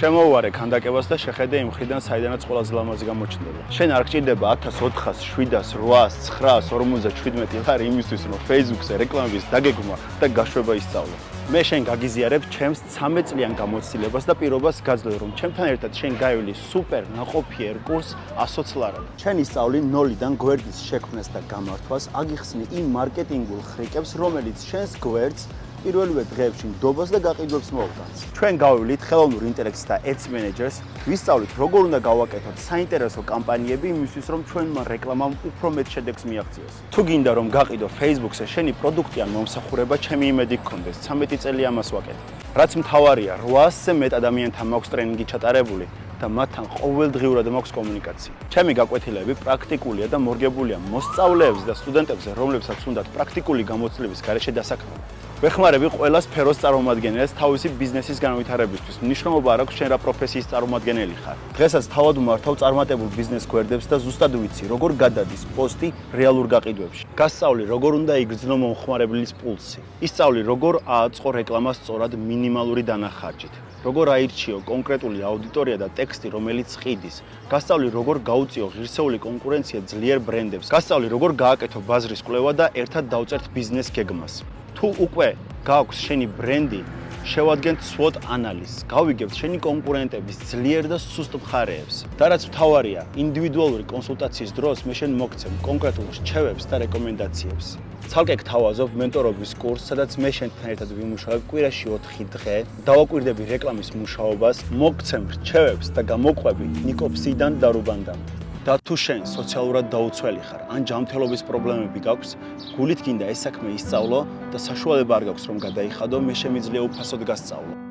შემოვარე ქანდაკებას და შეხედე იმ მხრიდან, საიდანაც ყველაზე ლამაზი გამოჩნდება. შენ არ გჭირდება 1400, 700, 800, 900, 57 ხარ იმისთვის, რომ Facebook-ზე რეკლამების დაგეგმა და გაშვება ისწავლო. მე შენ გაგიზიარებ ჩემს 13 წლიან გამოცდილებას და პირობას გაძლევ, რომ ჩემთან ერთად შენ გაივლი სუპერ ნაყოფიერ კურს 100 ლარად. შენ ისწავლი ნოლიდან გვერდის შექმნას და გამართვას, აგიხსნი იმ მარკეტინგულ ხრიკებს, რომელიც შენს გვერდს პირველივე დღეებში ნდობას და გაყიდვებს მოუგანს. ჩვენ გავივლით ხელოვნურ ინტელექტს და Ads Managers, ვისწავლით როგორ უნდა გავაკეთოთ საინტერესო კამპანიები იმისთვის, რომ ჩვენმა რეკლამამ უფრო მეტ შედეგს მიაღწიოს. თუ გინდა რომ გაყიდო Facebook-ზე შენი პროდუქტი ან მომსახურება, ჩემი იმედი გქონდეს, 13 წელი ამას ვაკეთებ. რაც მთავარია, 800-ზე მეტ ადამიანთან მაქვს ტრენინგი ჩატარებული და მათთან ყოველდღიურად მაქვს კომუნიკაცია. ჩემი გაკვეთილები პრაქტიკულია და მორგებულია მოსწავლეებს და სტუდენტებზე, რომლებსაც უნდათ პრაქტიკული გამოცდილების გარეშე დასაქმება. ვეხმარები ყველა სფეროს წარმომადგენელს თავისი ბიზნესის განვითარებისთვის. მნიშვნელობა არ აქვს შენ რა პროფესიის წარმომადგენელი ხარ. დღესაც თავად ვმართავ წარმატებულ ბიზნეს გვერდებს და ზუსტად ვიცი, როგორ გადადის პოსტი რეალურ გაყიდვებში. გასწავლი, როგორ უნდა იგრძნო მომხმარებლის პულსი. ისწავლი, როგორ ააწყო რეკლამა სწორად მინიმალური დანახარჯით. როგორ აირჩიო კონკრეტული აუდიტორია და ტექსტი, რომელიც ყიდის. გასწავლი, როგორ გაუწიო ღირსეული კონკურენცია ძლიერ ბრენდებს. გასწავლი, როგორ გააკეთო ბაზრის კვლევა და ერთად დავწერთ ბიზნეს გეგმას. თუ უკვე გაქვს შენი ბრენდი, შევადგენთ SWOT ანალიზს, გავიგებთ შენი კონკურენტების ძლიერ და სუსტ მხარეებს. და რაც მთავარია, ინდივიდუალური კონსულტაციის დროს მე შენ მოგცემ კონკრეტულ რჩევებს და რეკომენდაციებს. ცალკე გთავაზობ მენტორობის კურსს, სადაც მე შენთან ერთად ვიმუშავებ კვირაში 4 დღე, დავაკვირდები რეკლამის მუშაობას, მოგცემ რჩევებს და გამოყვები ნიკოფსიდან და რუბანდამდე. და თუ შენ სოციალურად დაუცველი ხარ, ან ჯანმრთელობის პრობლემები გაქვს, გულით გინდა ეს საქმე ისწავლო და საშუალება არ გაქვს რომ გადაიხადო, მე შემიძლია უფასოდ გასწავლო.